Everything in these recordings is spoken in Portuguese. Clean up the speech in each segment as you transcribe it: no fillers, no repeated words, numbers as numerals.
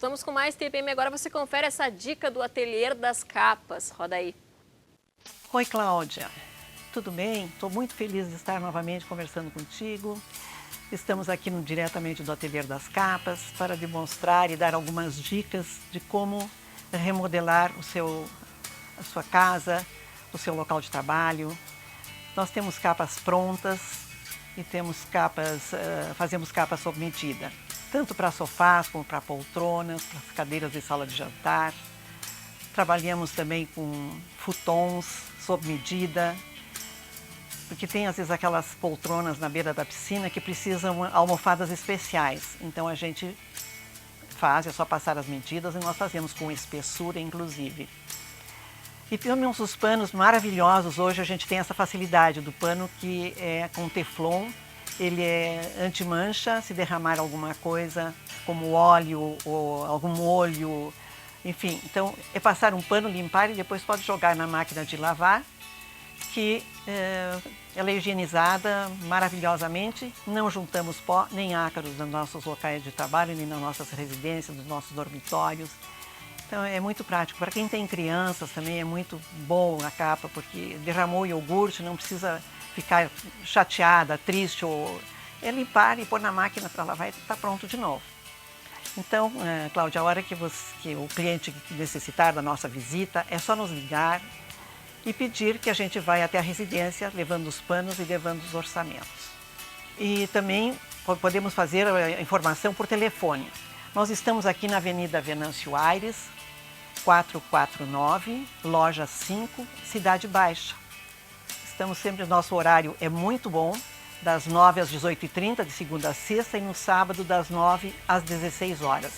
Voltamos com mais TPM. Agora você confere essa dica do Ateliê das Capas. Roda aí. Oi, Cláudia. Tudo bem? Estou muito feliz de estar novamente conversando contigo. Estamos aqui diretamente do Ateliê das Capas para demonstrar e dar algumas dicas de como remodelar a sua casa, o seu local de trabalho. Nós temos capas prontas e fazemos capas sob medida, tanto para sofás como para poltronas, para as cadeiras de sala de jantar. Trabalhamos também com futons sob medida, porque tem às vezes aquelas poltronas na beira da piscina que precisam almofadas especiais. Então a gente faz, é só passar as medidas e nós fazemos com espessura inclusive. E temos os panos maravilhosos. Hoje a gente tem essa facilidade do pano que é com teflon. Ele é anti-mancha, se derramar alguma coisa, como óleo ou algum molho, enfim. Então é passar um pano, limpar e depois pode jogar na máquina de lavar, que ela é higienizada maravilhosamente. Não juntamos pó nem ácaros nos nossos locais de trabalho, nem nas nossas residências, nos nossos dormitórios. Então é muito prático. Para quem tem crianças também é muito bom a capa, porque derramou iogurte, não precisa ficar chateada, triste, ou é limpar e pôr na máquina para lavar e está pronto de novo. Então, Cláudia, a hora que o cliente necessitar da nossa visita, é só nos ligar e pedir que a gente vai até a residência, levando os panos e levando os orçamentos. E também podemos fazer a informação por telefone. Nós estamos aqui na Avenida Venâncio Aires, 449, loja 5, Cidade Baixa. Estamos sempre, nosso horário é muito bom, das 9 às 18h30, de segunda a sexta, e no sábado das 9 às 16 horas.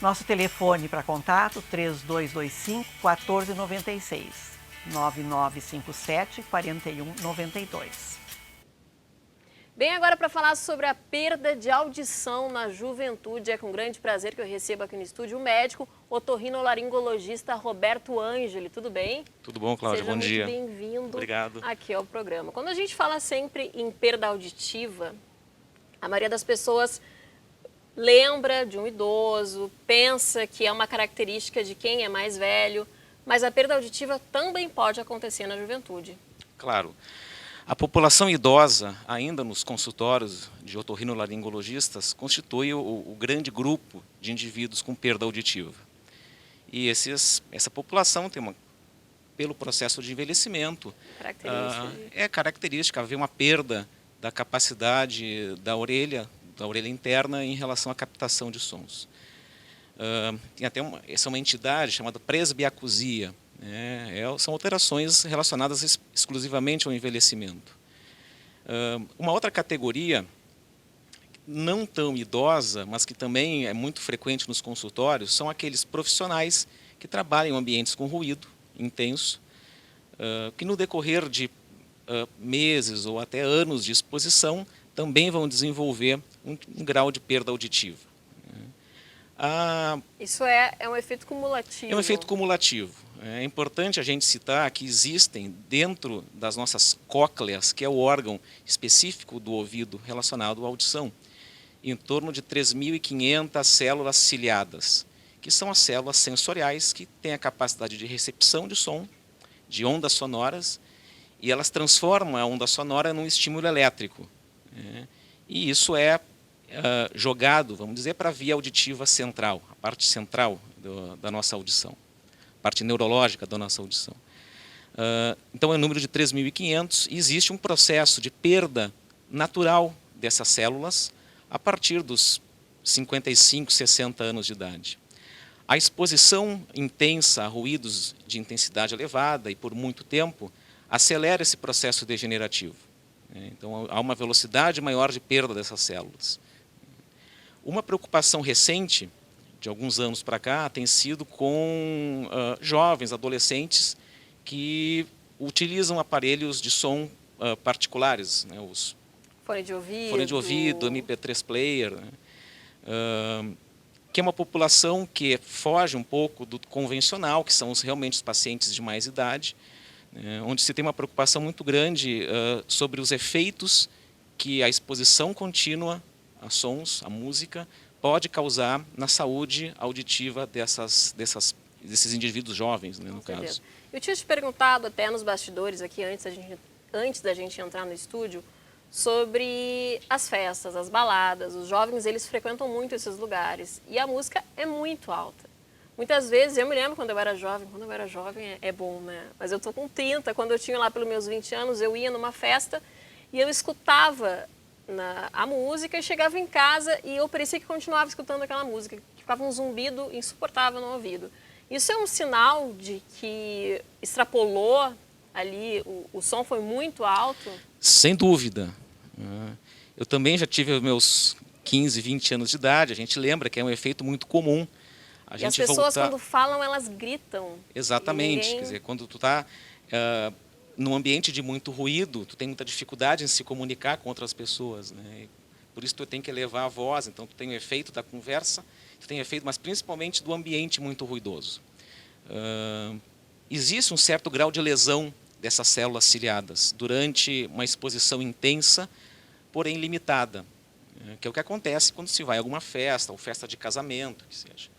Nosso telefone para contato, 3225-1496, 9957-4192. Bem, agora para falar sobre a perda de audição na juventude, é com grande prazer que eu recebo aqui no estúdio o médico otorrinolaringologista Roberto Ângeli. Tudo bem? Tudo bom, Cláudia? Bom dia. Seja muito bem-vindo. Obrigado. Aqui ao programa. Quando a gente fala sempre em perda auditiva, a maioria das pessoas lembra de um idoso, pensa que é uma característica de quem é mais velho, mas a perda auditiva também pode acontecer na juventude. Claro. A população idosa, ainda nos consultórios de otorrinolaringologistas, constitui o grande grupo de indivíduos com perda auditiva. E essa população tem pelo processo de envelhimento, é característica haver uma perda da capacidade da orelha interna em relação à captação de sons. Tem até essa é uma entidade chamada presbiacusia. São alterações relacionadas exclusivamente ao envelhecimento. Uma outra categoria, não tão idosa, mas que também é muito frequente nos consultórios, são aqueles profissionais que trabalham em ambientes com ruído intenso, que no decorrer de meses ou até anos de exposição também vão desenvolver um grau de perda auditiva. Isso é um efeito cumulativo. É um efeito cumulativo. É importante a gente citar que existem dentro das nossas cócleas, que é o órgão específico do ouvido relacionado à audição, em torno de 3.500 células ciliadas, que são as células sensoriais que têm a capacidade de recepção de som, de ondas sonoras, e elas transformam a onda sonora num estímulo elétrico. E isso é jogado, vamos dizer, para a via auditiva central, a parte central da nossa audição, a parte neurológica da nossa audição. Então é um número de 3.500 e existe um processo de perda natural dessas células a partir dos 55, 60 anos de idade. A exposição intensa a ruídos de intensidade elevada e por muito tempo acelera esse processo degenerativo. Então há uma velocidade maior de perda dessas células. Uma preocupação recente, de alguns anos para cá, tem sido com jovens, adolescentes, que utilizam aparelhos de som particulares, os fone de ouvido, MP3 player, que é uma população que foge um pouco do convencional, que são realmente os pacientes de mais idade, onde se tem uma preocupação muito grande sobre os efeitos que a exposição contínua a sons, a música, pode causar na saúde auditiva desses indivíduos jovens, né, no caso. Eu tinha te perguntado até nos bastidores aqui, antes da gente entrar no estúdio, sobre as festas, as baladas. Os jovens, eles frequentam muito esses lugares e a música é muito alta. Muitas vezes, eu me lembro quando eu era jovem é bom, né? Mas eu tô com 30, quando eu tinha lá pelos meus 20 anos, eu ia numa festa e eu escutava a música e chegava em casa e eu parecia que continuava escutando aquela música, que ficava um zumbido insuportável no ouvido. Isso é um sinal de que extrapolou ali, o som foi muito alto? Sem dúvida. Eu também já tive meus 15, 20 anos de idade, a gente lembra que é um efeito muito comum. E as pessoas, quando falam, elas gritam. Exatamente. Quer dizer, quando tu está num ambiente de muito ruído, tu tem muita dificuldade em se comunicar com outras pessoas, né? Por isso tu tem que elevar a voz, então tu tem o efeito da conversa, tu tem o efeito, mas principalmente do ambiente muito ruidoso. Existe um certo grau de lesão dessas células ciliadas durante uma exposição intensa, porém limitada, que é o que acontece quando se vai a alguma festa, ou festa de casamento, que seja.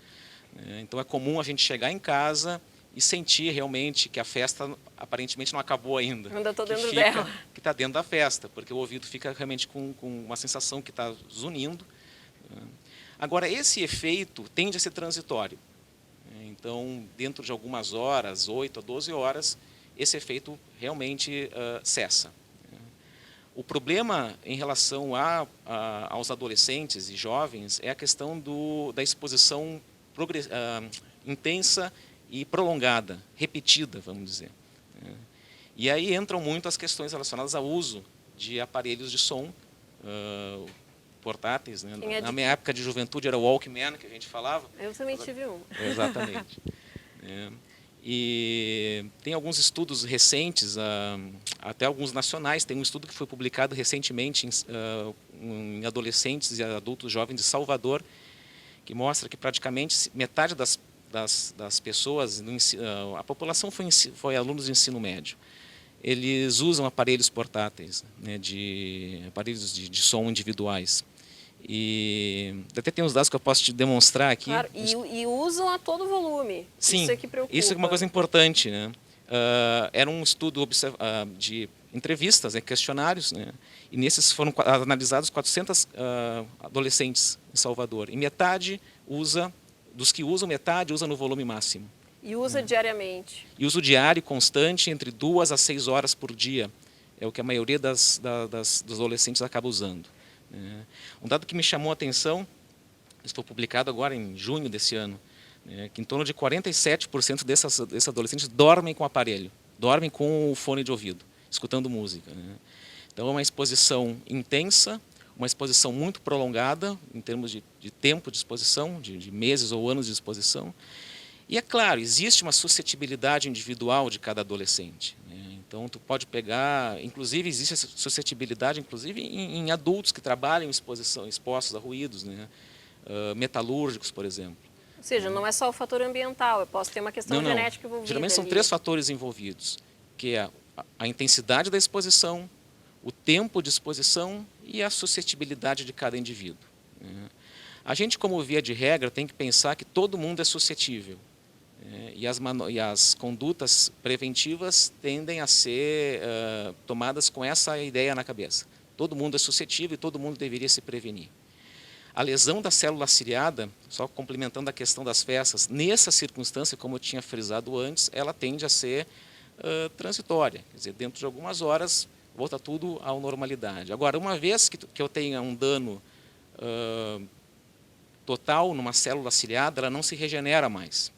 Então é comum a gente chegar em casa e sentir realmente que a festa aparentemente não acabou ainda. Ainda estou dentro dela. Que está dentro da festa, porque o ouvido fica realmente com uma sensação que está zunindo. Agora, esse efeito tende a ser transitório. Então, dentro de algumas horas, 8 a 12 horas, esse efeito realmente cessa. O problema em relação aos adolescentes e jovens é a questão da exposição intensa e prolongada, repetida, vamos dizer. E aí entram muito as questões relacionadas ao uso de aparelhos de som portáteis, né? Na minha época de juventude era o Walkman que a gente falava. Eu também tive um. Exatamente. E tem alguns estudos recentes, até alguns nacionais. Tem um estudo que foi publicado recentemente em adolescentes e adultos jovens de Salvador, que mostra que praticamente metade das pessoas, a população foi alunos de ensino médio. Eles usam aparelhos portáteis, né, aparelhos de som individuais. E até tem uns dados que eu posso te demonstrar aqui. Claro, e usam a todo volume. Sim, isso é que preocupa. Isso é uma coisa importante, né? Era um estudo de entrevistas, questionários, né? E nesses foram analisados 400 adolescentes em Salvador. E dos que usam, metade usa no volume máximo. E usa diariamente. E uso diário constante, entre 2 a 6 horas por dia. É o que a maioria dos adolescentes acaba usando. Um dado que me chamou a atenção, foi publicado agora em junho desse ano, que em torno de 47% desses adolescentes dormem com aparelho, dormem com o fone de ouvido, escutando música. Então é uma exposição intensa, uma exposição muito prolongada, em termos de tempo de exposição, de meses ou anos de exposição. E é claro, existe uma suscetibilidade individual de cada adolescente. Então, tu pode pegar, inclusive existe essa suscetibilidade, inclusive em adultos que trabalham expostos a ruídos, né? Metalúrgicos, por exemplo. Ou seja, não é só o fator ambiental, eu posso ter uma questão genética envolvida. Geralmente são 3 fatores envolvidos, que é a intensidade da exposição, o tempo de exposição e a suscetibilidade de cada indivíduo. A gente, como via de regra, tem que pensar que todo mundo é suscetível. E as condutas preventivas tendem a ser tomadas com essa ideia na cabeça. Todo mundo é suscetível e todo mundo deveria se prevenir. A lesão da célula ciliada, só complementando a questão das festas, nessa circunstância, como eu tinha frisado antes, ela tende a ser transitória. Quer dizer, dentro de algumas horas, volta tudo à normalidade. Agora, uma vez que eu tenha um dano total numa célula ciliada, ela não se regenera mais.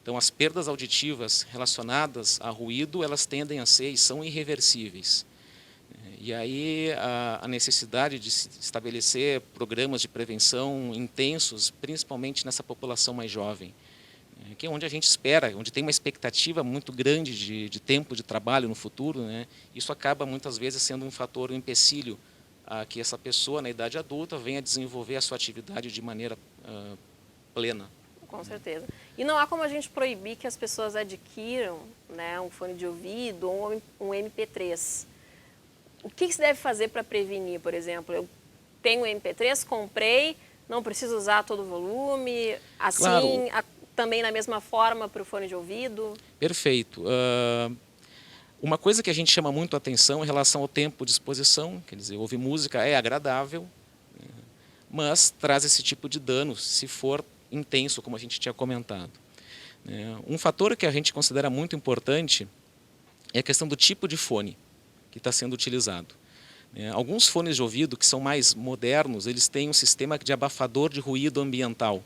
Então, as perdas auditivas relacionadas a ruído, elas tendem a ser e são irreversíveis. E aí a necessidade de se estabelecer programas de prevenção intensos, principalmente nessa população mais jovem, que é onde a gente espera, onde tem uma expectativa muito grande de tempo de trabalho no futuro, né? Isso acaba muitas vezes sendo um fator, um empecilho a que essa pessoa na idade adulta venha desenvolver a sua atividade de maneira plena. Com certeza. E não há como a gente proibir que as pessoas adquiram, né, um fone de ouvido ou um MP3. O que se deve fazer para prevenir, por exemplo? Eu tenho MP3, comprei, não preciso usar todo o volume, assim, Claro. também da mesma forma para o fone de ouvido? Perfeito. Uma coisa que a gente chama muito a atenção em relação ao tempo de exposição, quer dizer, ouvir música é agradável, mas traz esse tipo de dano se for intenso, como a gente tinha comentado. Um fator que a gente considera muito importante é a questão do tipo de fone que está sendo utilizado. Alguns fones de ouvido que são mais modernos, eles têm um sistema de abafador de ruído ambiental.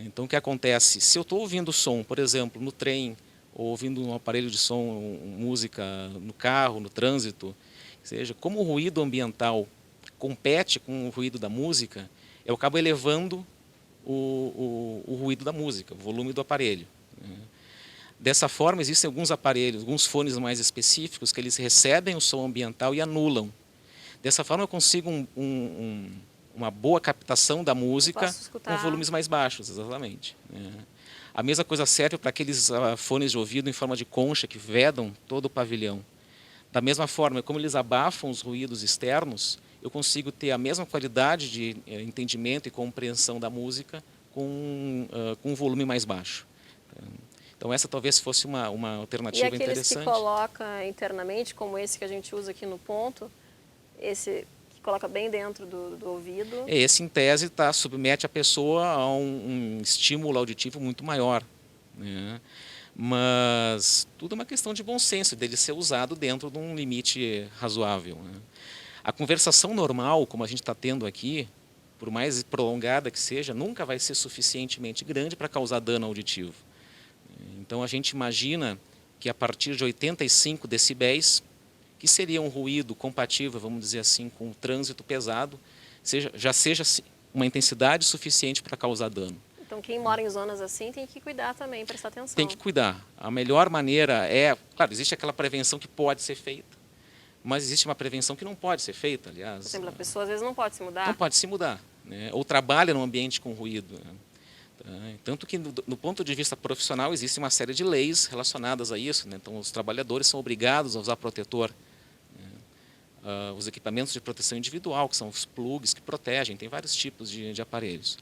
Então, o que acontece? Se eu estou ouvindo som, por exemplo, no trem, ou ouvindo um aparelho de som, música no carro, no trânsito, ou seja, como o ruído ambiental compete com o ruído da música, eu acabo elevando o ruído da música, o volume do aparelho. Dessa forma, existem alguns aparelhos, alguns fones mais específicos, que eles recebem o som ambiental e anulam. Dessa forma, eu consigo uma boa captação da música com volumes mais baixos, exatamente. A mesma coisa serve para aqueles fones de ouvido em forma de concha que vedam todo o pavilhão. Da mesma forma, como eles abafam os ruídos externos, eu consigo ter a mesma qualidade de entendimento e compreensão da música com um volume mais baixo. Então, essa talvez fosse uma alternativa interessante. E aqueles que coloca internamente, como esse que a gente usa aqui no ponto, esse que coloca bem dentro do ouvido? Esse, em tese, submete a pessoa a um estímulo auditivo muito maior. Mas tudo é uma questão de bom senso, dele ser usado dentro de um limite razoável. A conversação normal, como a gente está tendo aqui, por mais prolongada que seja, nunca vai ser suficientemente grande para causar dano auditivo. Então, a gente imagina que a partir de 85 decibéis, que seria um ruído compatível, vamos dizer assim, com o trânsito pesado, já seja uma intensidade suficiente para causar dano. Então, quem mora em zonas assim tem que cuidar também, prestar atenção. Tem que cuidar. A melhor maneira claro, existe aquela prevenção que pode ser feita, mas existe uma prevenção que não pode ser feita, aliás. Por exemplo, a pessoa às vezes não pode se mudar. Não pode se mudar, ou trabalha num ambiente com ruído. Tanto que, do ponto de vista profissional, existe uma série de leis relacionadas a isso. Então, os trabalhadores são obrigados a usar protetor. Os equipamentos de proteção individual, que são os plugs que protegem, tem vários tipos de aparelhos.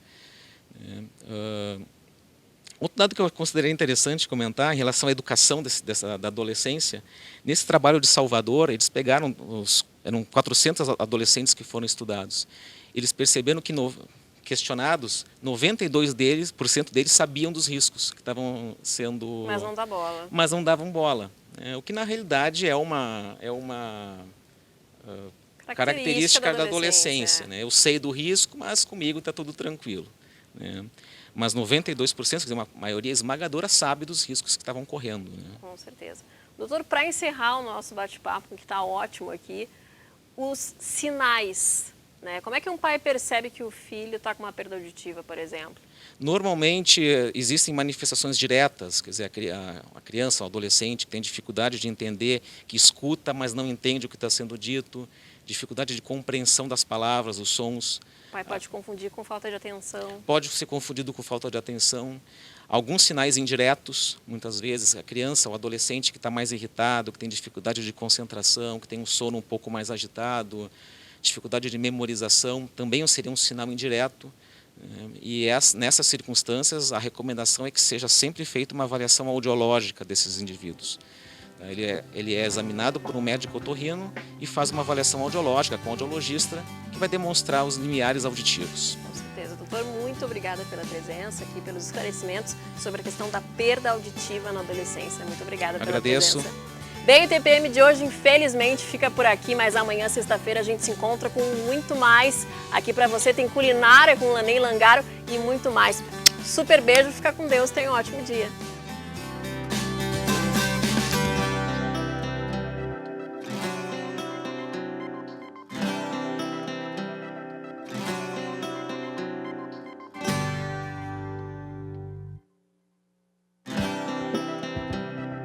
Outro dado que eu considerei interessante comentar em relação à educação da adolescência, nesse trabalho de Salvador, eles pegaram, eram 400 adolescentes que foram estudados. Eles perceberam que, questionados, 92% deles sabiam dos riscos que estavam sendo... Mas não dá bola. Mas não davam bola. O que, na realidade, é uma característica da adolescência. Eu sei do risco, mas comigo está tudo tranquilo. Mas 92%, quer dizer, uma maioria esmagadora, sabe dos riscos que estavam correndo. Com certeza. Doutor, para encerrar o nosso bate-papo, que está ótimo aqui, os sinais... Como é que um pai percebe que o filho está com uma perda auditiva, por exemplo? Normalmente existem manifestações diretas, quer dizer, a criança, o adolescente que tem dificuldade de entender, que escuta, mas não entende o que está sendo dito, dificuldade de compreensão das palavras, dos sons. O pai pode confundir com falta de atenção. Pode ser confundido com falta de atenção. Alguns sinais indiretos, muitas vezes, a criança, o adolescente que está mais irritado, que tem dificuldade de concentração, que tem um sono um pouco mais agitado, dificuldade de memorização, também seria um sinal indireto. E nessas circunstâncias, a recomendação é que seja sempre feita uma avaliação audiológica desses indivíduos. Ele é examinado por um médico otorrino e faz uma avaliação audiológica com o audiologista, que vai demonstrar os limiares auditivos. Com certeza. Doutor, muito obrigada pela presença aqui, pelos esclarecimentos sobre a questão da perda auditiva na adolescência. Muito obrigada pela presença. Agradeço. Bem, o TPM de hoje, infelizmente, fica por aqui, mas amanhã, sexta-feira, a gente se encontra com muito mais. Aqui para você tem culinária com Lanei Langaro e muito mais. Super beijo, fica com Deus, tenha um ótimo dia.